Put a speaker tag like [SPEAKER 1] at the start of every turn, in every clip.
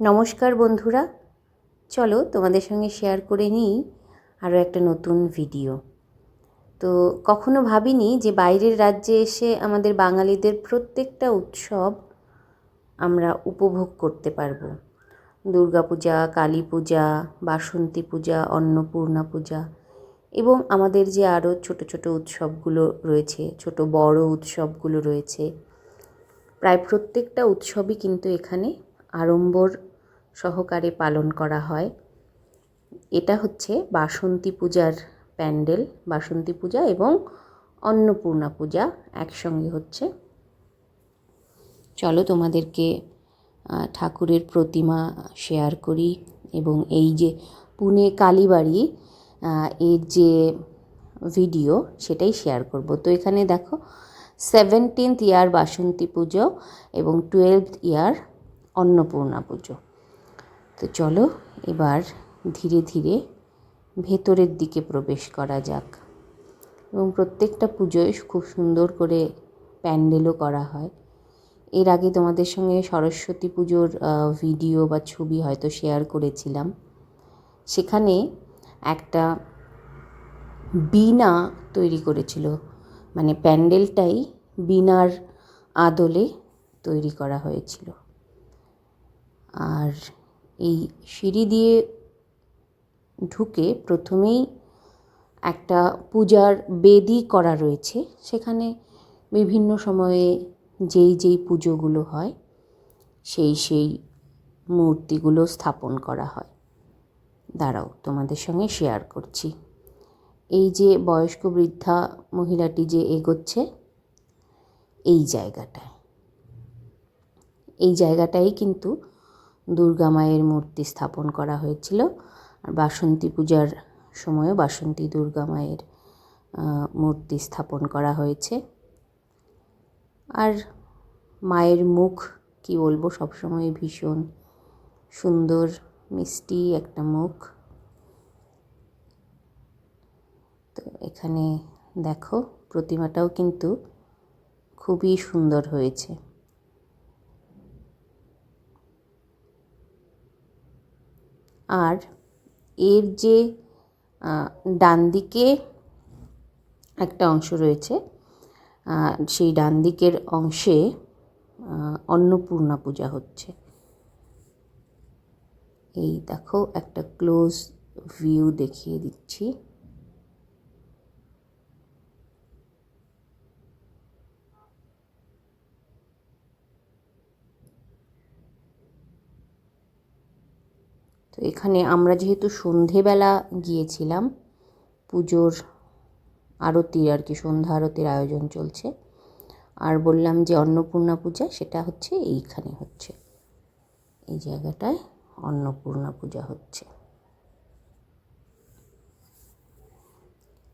[SPEAKER 1] নমস্কার বন্ধুরা, চলো তোমাদের সঙ্গে শেয়ার করে নিই আরও একটা নতুন ভিডিও। তো কখনো ভাবিনি যে বাইরের রাজ্যে এসে আমাদের বাঙালিদের প্রত্যেকটা উৎসব আমরা উপভোগ করতে পারবো। দুর্গাপূজা, কালী পূজা, বাসন্তী পূজা, অন্নপূর্ণা পূজা এবং আমাদের যে আরও ছোট ছোট উৎসবগুলো রয়েছে, ছোট বড় উৎসবগুলো রয়েছে, প্রায় প্রত্যেকটা উৎসবই কিন্তু এখানে আড়ম্বর সহকারে পালন করা হয়। এটা হচ্ছে বাসন্তী পূজার প্যান্ডেল। বাসন্তী পূজা এবং অন্নপূর্ণা পূজা একসঙ্গে হচ্ছে। চলো তোমাদেরকে ঠাকুরের প্রতিমা শেয়ার করি এবং এই যে পুনে কালীবাড়ি এর যে ভিডিও সেটাই শেয়ার করব। তো এখানে দেখো 17th ইয়ার বাসন্তী পুজো এবং 12th ইয়ার অন্নপূর্ণা পুজো। তো চলো এবার ধীরে ধীরে ভেতরের দিকে প্রবেশ করা যাক। এবং প্রত্যেকটা পুজোয় খুব সুন্দর করে প্যান্ডেলও করা হয়। এর আগে তোমাদের সঙ্গে সরস্বতী পুজোর ভিডিও বা ছবি হয়তো শেয়ার করেছিলাম। সেখানে একটা বীণা তৈরি করেছিল, মানে প্যান্ডেলটাই বীণার আদলে তৈরি করা হয়েছিল। আর এই সিঁড়ি দিয়ে ঢুকে প্রথমেই একটা পূজার বেদি করা রয়েছে। সেখানে বিভিন্ন সময়ে যেই পুজোগুলো হয় সেই মূর্তিগুলো স্থাপন করা হয়। দাঁড়াও তোমাদের সঙ্গে শেয়ার করছি। এই যে বয়স্ক বৃদ্ধা মহিলাটি যে এগোচ্ছে, এই জায়গাটাই কিন্তু দুর্গা মায়ের মূর্তি স্থাপন করা হয়েছিল। আর বাসন্তী পূজার সময়ও বাসন্তী দুর্গা মায়ের মূর্তি স্থাপন করা হয়েছে। আর মায়ের মুখ কি বলবো, সবসময় ভীষণ সুন্দর মিষ্টি একটা মুখ। তো এখানে দেখো প্রতিমাটাও কিন্তু খুবই সুন্দর হয়েছে। আর এর যে ডান দিকে একটা অংশ রয়েছে, সেই ডান দিকের অংশে অন্নপূর্ণা পূজা হচ্ছে। এই দেখো একটা ক্লোজ ভিউ দেখিয়ে দিচ্ছি। তো এখানে আমরা যেহেতু সন্ধেবেলা গিয়েছিলাম, পুজোর আরতির সন্ধ্যা আরতির আয়োজন চলছে। আর বললাম যে অন্নপূর্ণা পূজা, সেটা হচ্ছে এইখানে হচ্ছে, এই জায়গাটায় অন্নপূর্ণা পূজা হচ্ছে।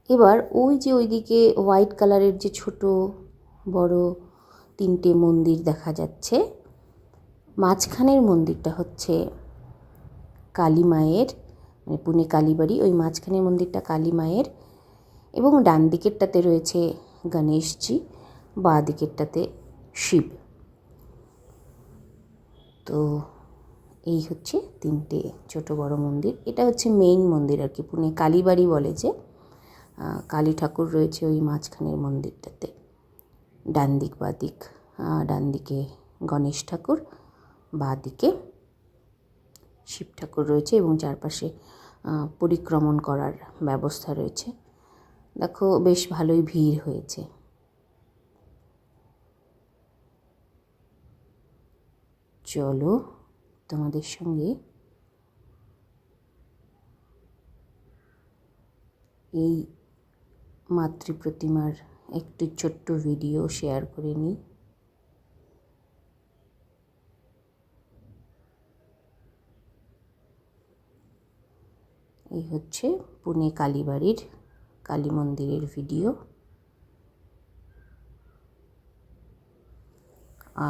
[SPEAKER 1] এবার ওই যে ওইদিকে হোয়াইট কালারের যে ছোট বড় 3টে মন্দির দেখা যাচ্ছে, মাঝখানের মন্দিরটা হচ্ছে কালী মায়ের, মানে পুনে কালীবাড়ি, ওই মাঝখানের মন্দিরটা কালী মায়ের এবং ডান দিকেরটাতে রয়েছে গণেশজি, বাঁ দিকেরটাতে শিব। তো এই হচ্ছে 3টে ছোট বড় মন্দির। এটা হচ্ছে মেইন মন্দির পুনে কালীবাড়ি বলে যে। কালী ঠাকুর রয়েছে ওই মাঝখানের মন্দিরটাতে, ডান দিক বাঁ দিক। ডান দিকে গণেশ ঠাকুর, বাঁ দিকে শিব ঠাকুর রয়েছে এবং চারপাশে পরিক্রমণ করার ব্যবস্থা রয়েছে। দেখো বেশ ভালোই ভিড় হয়েছে। চলো তোমাদের সঙ্গে এই মাতৃ প্রতিমার একটি ছোট্ট ভিডিও শেয়ার করে নিই। এই হচ্ছে পুনে কালীবাড়ির কালী মন্দিরের ভিডিও।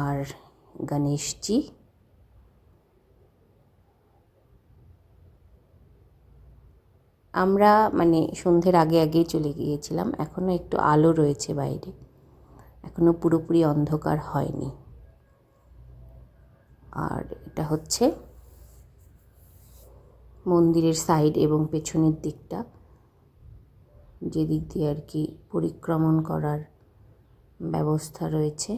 [SPEAKER 1] আর গণেশজি, আমরা সন্ধ্যের আগেই চলে গিয়েছিলাম। এখনও একটু আলো রয়েছে বাইরে, এখনও পুরোপুরি অন্ধকার হয়নি। আর এটা হচ্ছে মন্দিরের সাইড এবং পেছনের দিকটা, যে দিক দিয়ে আর কি পরিক্রমণ করার ব্যবস্থা রয়েছে।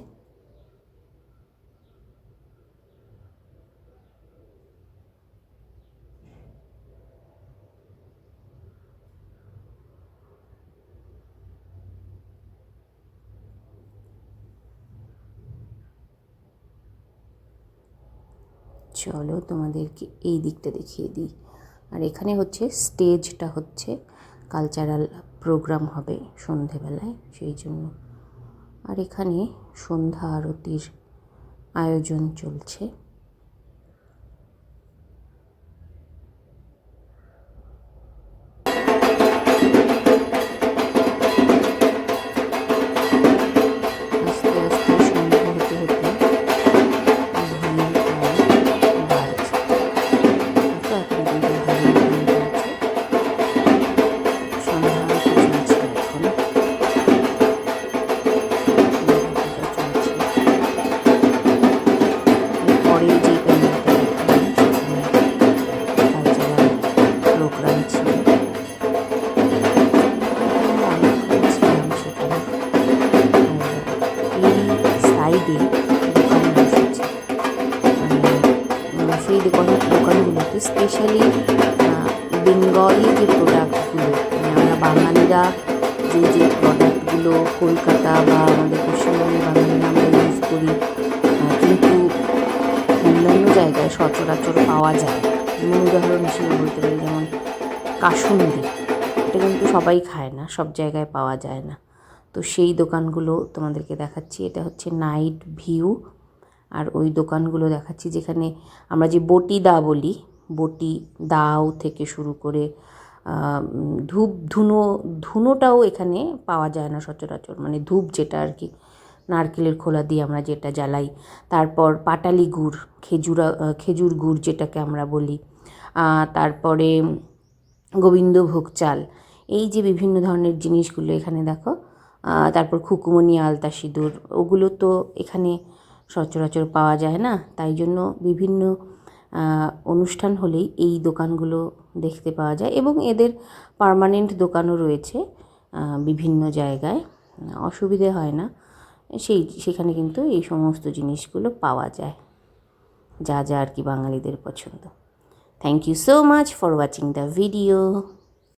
[SPEAKER 1] চলো তোমাদেরকে এই দিকটা দেখিয়ে দিই। আর এখানে হচ্ছে স্টেজটা হচ্ছে কালচারাল প্রোগ্রাম হবে সন্ধেবেলায়, সেই জন্য। আর এখানে সন্ধ্যা আরতির আয়োজন চলছে। আস্তে আস্তে সন্ধ্যা হতে হতে সেই দোকানগুলোতে স্পেশালি বেঙ্গলি যে প্রোডাক্টগুলো, মানে আমরা বাঙালিরা যে প্রোডাক্টগুলো কলকাতা বা আমাদের পশ্চিমবঙ্গের বাঙালিরা আমরা ইউজ করি, কিন্তু অন্যান্য জায়গায় সচরাচর পাওয়া যায়। যেমন উদাহরণ হিসেবে বলতে পারি, যেমন কাসুন্দি, এটা কিন্তু সবাই খায় না, সব জায়গায় পাওয়া যায় না। তো সেই দোকানগুলো তোমাদেরকে দেখাচ্ছি। এটা হচ্ছে নাইট ভিউ। আর ওই দোকানগুলো দেখাচ্ছি যেখানে আমরা যে বটি দা বলি, বটি দাও থেকে শুরু করে ধূপ ধুনোটাও এখানে পাওয়া যায় না সচরাচর, মানে ধূপ যেটা আর কি নারকেলের খোলা দিয়ে আমরা যেটা জ্বালাই। তারপর পাটালি গুড়, খেজুর গুড় যেটাকে আমরা বলি। তারপরে গোবিন্দভোগ চাল, এই যে বিভিন্ন ধরনের জিনিসগুলো এখানে দেখো। তারপর খুকুমনি, আলতা সিঁদুর, ওগুলো তো এখানে সচরাচর পাওয়া যায় না, তাই জন্য বিভিন্ন অনুষ্ঠান হলেই এই দোকানগুলো দেখতে পাওয়া যায়। এবং এদের পার্মানেন্ট দোকানও রয়েছে বিভিন্ন জায়গায়, অসুবিধে হয় না। সেখানে কিন্তু এই সমস্ত জিনিসগুলো পাওয়া যায়, যা যা আর কি বাঙালিদের পছন্দ। Thank you so much for watching the video.